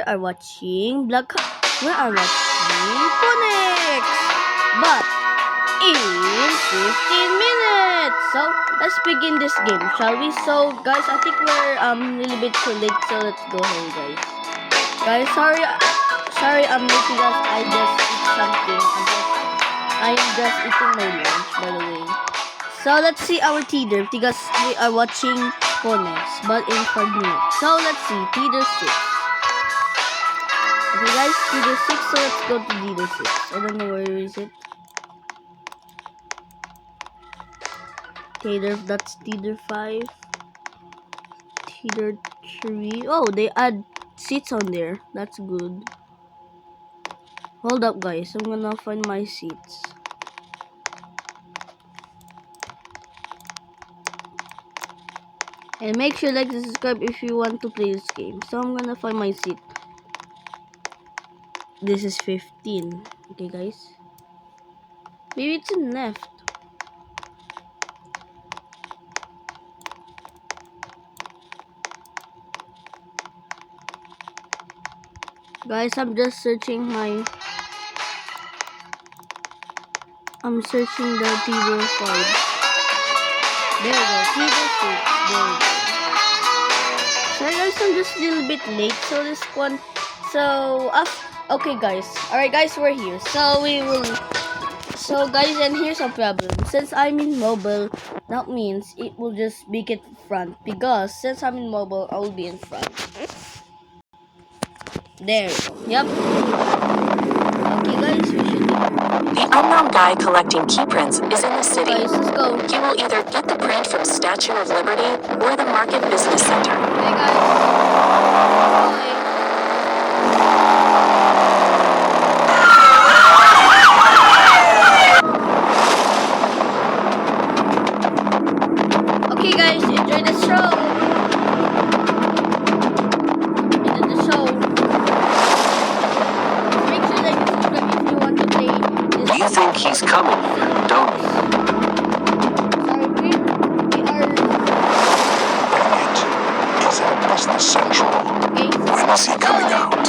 are watching we are watching Phoenix, but in 15 minutes. So let's begin this game, shall we? So guys, I think we're a little bit too late, so let's go ahead, guys. Guys, sorry I'm late because I just eat something. I am just eating my lunch, by the way. So let's see our teaser because we are watching Phoenix, but in 5 minutes. So let's see, teaser 6. Okay guys, teaser 6, so let's go to teaser 6. I don't know where is it. Okay, that's teaser 5. Teaser 3. Oh, they add seats on there. That's good. Hold up guys, I'm gonna find my seats. And make sure to like and subscribe if you want to play this game. So I'm gonna find my seat. This is 15. Okay guys. Maybe it's in left. Guys, I'm just searching I'm searching the teaser 5. There we go, teaser 6. There we go. Sorry guys, I'm just a little bit late. So this one, okay guys. Alright guys, we're here. So guys, and here's a problem. Since I'm in mobile, that means it will just make it front. Because since I'm in mobile, I will be in front. There we go. Yep. Okay guys, we should The unknown guy collecting key prints is in the city. guys, let's go. He will either get the print from Statue of Liberty or the Market Business Center. Hey guys. Bye. Okay guys, enjoy the show. Enjoy the show. Make sure that you subscribe if you want to play this. You think he's coming here, don't you? Sorry, we are It is at Business Central. okay. When is he coming out?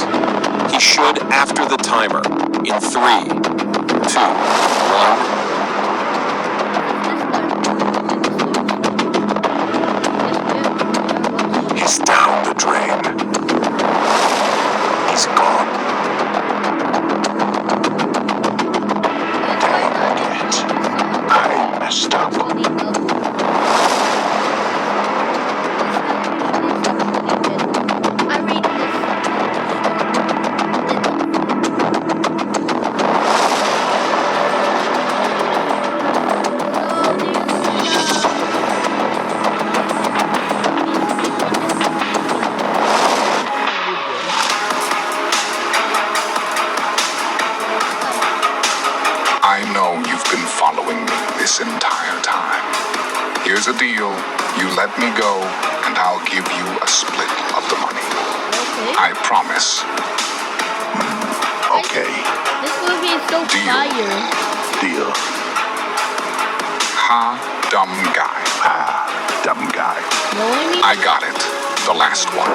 He should after the timer. In 3, 2, 1. He's down the drain. He's gone. Dang it. I messed up. I know you've been following me this entire time. Here's a deal. You let me go, and I'll give you a split of the money. I promise. Okay. This movie is so Deal. fire. Deal. Ha, dumb guy. Ha, dumb guy. No, I mean, I got it. The last one.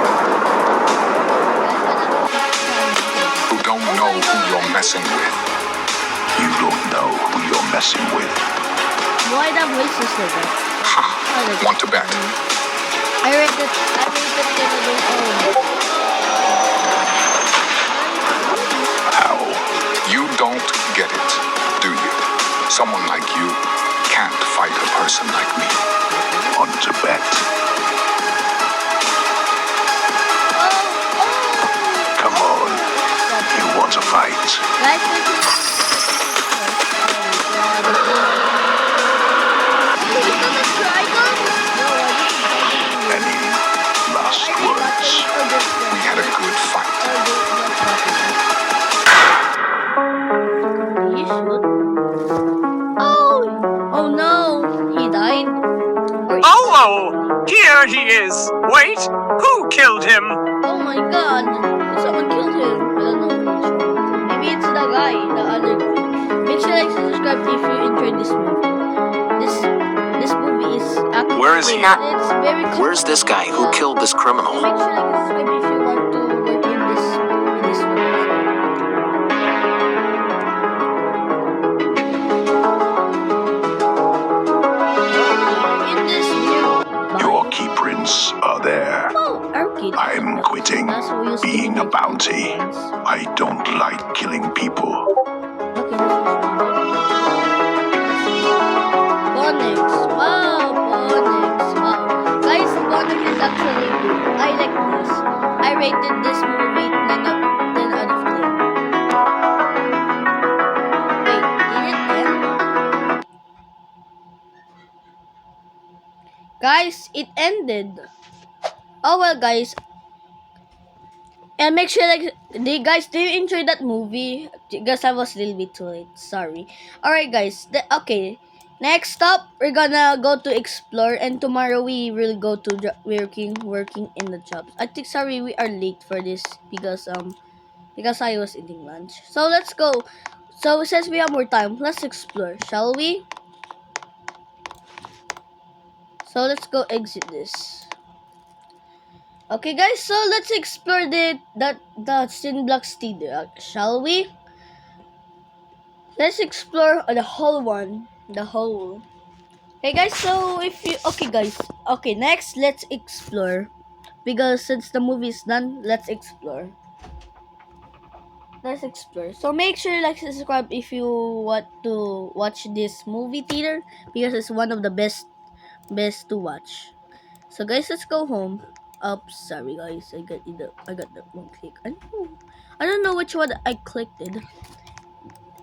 Who don't know who you're messing with. You don't know who you're messing with. why that voice is like that? Ha. Want to bet? I read that the other day. How? You don't get it, do you? Someone like you can't fight a person like me. Want to bet? Come on. You want to fight? Guys, listen. Any last words? We had a good fight. He should. Oh no, he died. Oh, here he is. Wait, who killed him? Oh my god, someone killed him. I don't know. Maybe it's the guy, the other guy. Make sure to like and subscribe if you enjoyed this movie. This movie is actually Where is he? It's very cool. Where's this guy who killed this criminal? Make sure to like and subscribe if you want to work in this Algae. I don't like killing people. Okay, Bonix. Wow, Bonix. Wow. Guys, Bonix is actually good. I like this. I rated this movie 10 out of 10. Wait, did it end? Guys, it ended. Oh well, guys. And make sure, like, do you enjoy that movie? Because I was a little bit too late. Sorry. Alright, guys. Okay. Next up, we're gonna go to explore, and tomorrow we will go to working in the jobs. I think, sorry, we are late for this because I was eating lunch. So let's go. So since we have more time, let's explore, shall we? So let's go exit this. Okay, guys, so let's explore the Cineblox Theater, shall we? Let's explore the whole one. The whole. Okay, guys, so okay, next, let's explore. Because since the movie is done, let's explore. Let's explore. So make sure you like and subscribe if you want to watch this movie theater. Because it's one of the best to watch. So guys, let's go home. Sorry guys, I got the one click. I don't know which one I clicked it.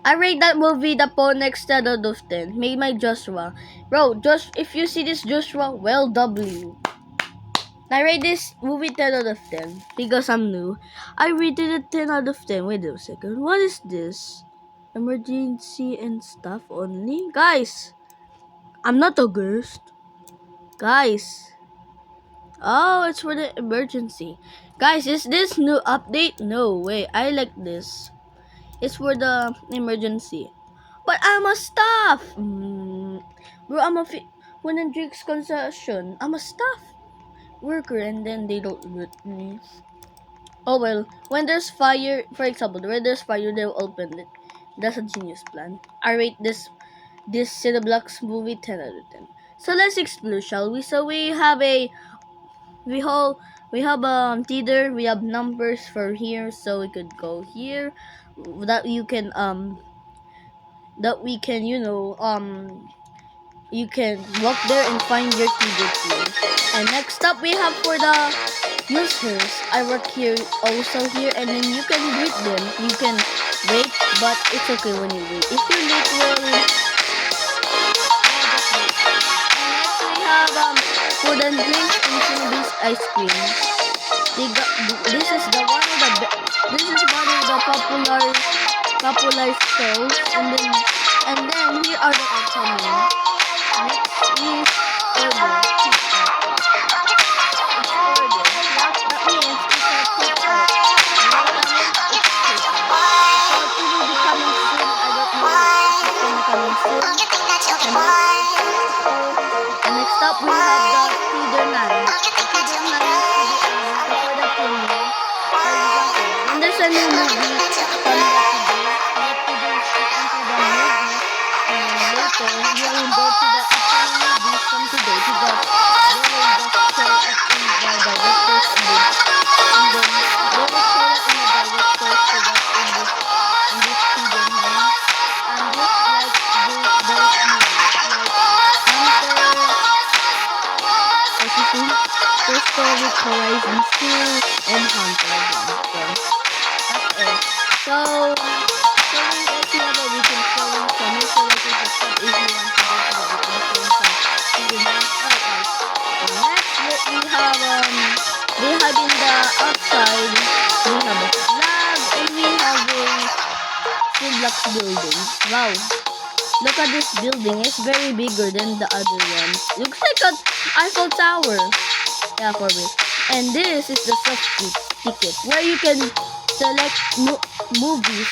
I rate that movie the Ponex 10 out of 10. Made my Joshua. Bro, if you see this Joshua, well W. I rate this movie 10 out of 10 because I'm new. I rated it 10 out of 10. Wait a second. What is this? Emergency and stuff only? Guys, I'm not a ghost. Guys. Oh, it's for the emergency. Guys, is this new update? No way. I like this. It's for the emergency. But I'm a staff. Bro, when it drinks concession, I'm a staff worker and then they don't loot me. Oh well, when there's fire, for example, when there's fire, they'll open it. That's a genius plan. I rate this Cineblox movie 10 out of 10. So let's explore, shall we? So we have theater, we have numbers for here, so we could go here. That we can you can walk there and find your theater here. And next up we have for the users. I work here also here, and then you can greet them. You can wait, but it's okay when you wait. If you're late, food and drinks, including this ice cream. This is one of the popular stores, and then here are the upcoming. Next is order. It's order. That means it's a takeout. So it will be coming soon. I don't know if it's coming soon. And next up we have the Theater 9. Theater 9 is for the premiere. For example, when there's a new movie coming up today, you have to go straight into the movie, and later you will go to the upcoming movies from today because they will just show it in the director's booth, and then they will show it in the director's booth in this Theater 9. And just like those movies, like Hunter, Historic Horizon 2, and Hunter again. So that's it. So we also have a weekend showing, so make sure to subscribe if you want to go to the weekend showing from Theater 9. Alright, so next we have in the outside, we have a flag, and we have a Cineblox building. Wow. Look at this building. It's very bigger than the other ones. Looks like an Eiffel Tower. Yeah, for me. And this is the soft ticket, where you can select movies,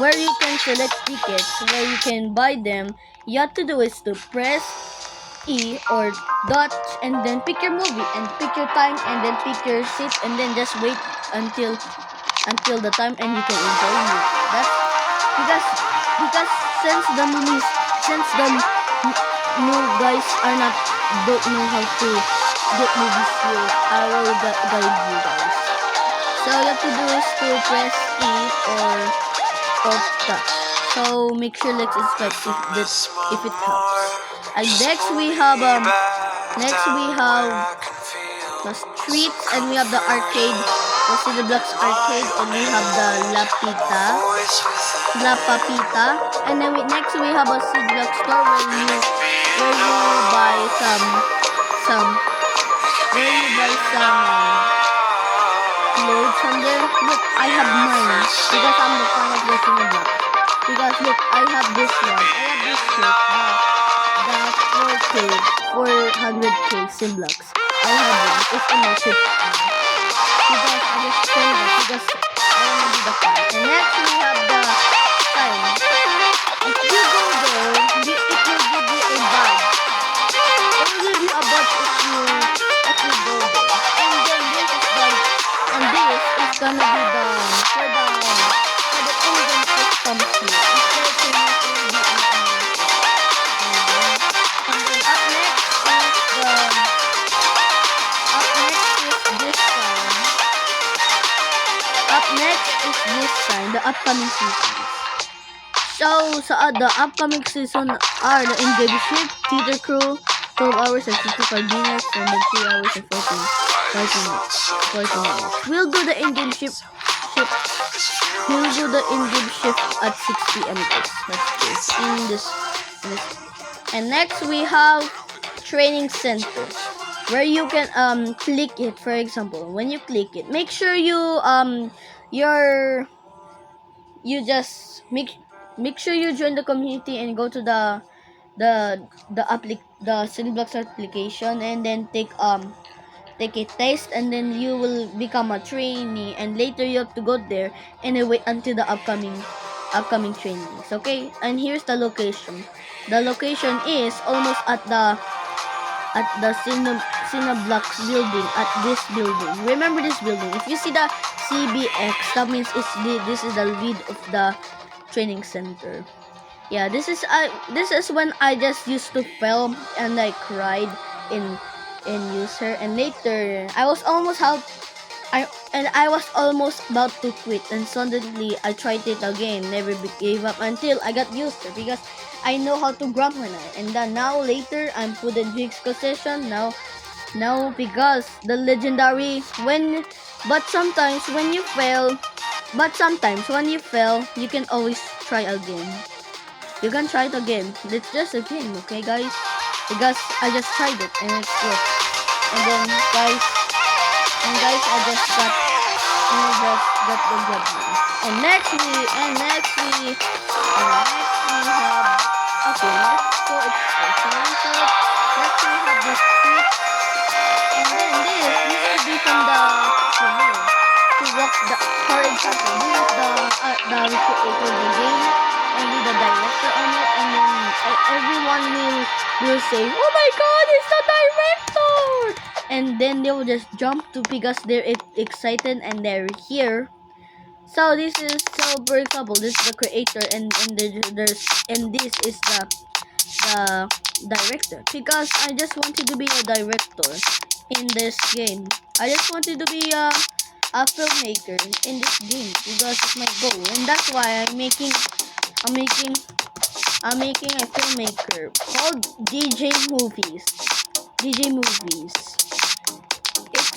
where you can select tickets, where you can buy them. You have to do is to press E or dot, and then pick your movie, and pick your time, and then pick your seat, and then just wait until the time, and you can enjoy it. That's because since the new guys don't know how to get movies here, I will guide you guys. So So all you have to do is to press E or touch. So make sure let's inspect if it helps. And next we have the streets, and we have the arcade, the Cineblox arcade, and we have the La Papita, and then next we have a Cineblox store where you buy some clothes from there. Look, I have mine because I'm the fan of the Cineblox. Because look, I have this one. I have this shirt, the 400k Cineblox. I have it. It's in my ship. Because I just told it because I want to do the fun. And next we have the sign. If you go there, it will give you a badge. It will give you a badge if you go there. And then this is gonna be for the Indian system here. Next is this time, the upcoming seasons. So, the upcoming season are the in-game ship, theater crew, 12 hours and 55 minutes, and then 3 hours and 40 minutes. We'll do the in-game ship. We'll do the in-game shift at 6 p.m. Let's do in this. And next we have training center, where you can click it. For example, when you click it, make sure you make sure you join the community and go to the Cineblox application, and then take a test, and then you will become a trainee, and later you have to go there and wait until the upcoming trainings. Okay, and here's the location. The location is almost at the Cineblox building, at this building. Remember this building. If you see the CBX, that means this is the lead of the training center. Yeah, this is when I just used to film and I cried in user, and later I was almost about to quit, and suddenly I tried it again, never gave up until I got used to it, because I know how to grammar now. And then now later I'm put in Jigs position now because the legendary but sometimes when you fail, you can always try again. You can try it again. It's just a game, okay guys? Because I just tried it and it's good. And then guys, I just got the job now. And next we have, okay, let's go expression. So next we have this script, and then this used to be from the to walk the, for example, this is the creator of the game, and with the director on it, and then everyone will say, oh my god, it's the director, and then they will just jump to because they're excited and they're here. So this is, so for example, this is the creator, and this is the director, because I just wanted to be a director in this game. I just wanted to be a filmmaker in this game because it's my goal, and that's why I'm making a filmmaker called DJ Movies. It's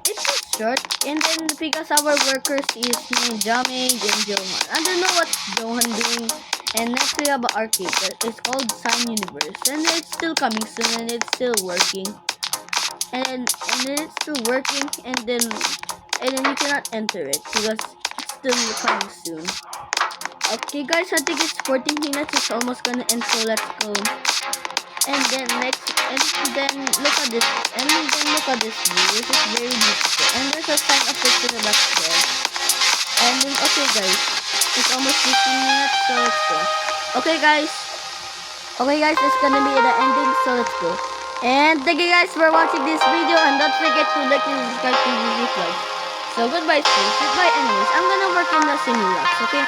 just short, and then because our workers is named Jamage and Johan. I don't know what Johan doing. And next we have an arcade. It's called Sign Universe, and it's still coming soon, and it's still working. And then it's still working, and then you cannot enter it because it's still coming soon. Okay guys, I think it's 14 minutes. It's almost gonna end, so let's go. And then look at this. And then look at this view. This is very beautiful. And there's a sign of it to the back there. And then okay guys, it's almost 15 minutes, so let's go. Okay guys, it's gonna be the ending, so let's go. And thank you guys for watching this video, and don't forget to like and subscribe to this vlog. So goodbye, anyways. I'm gonna work in the Simulax, okay?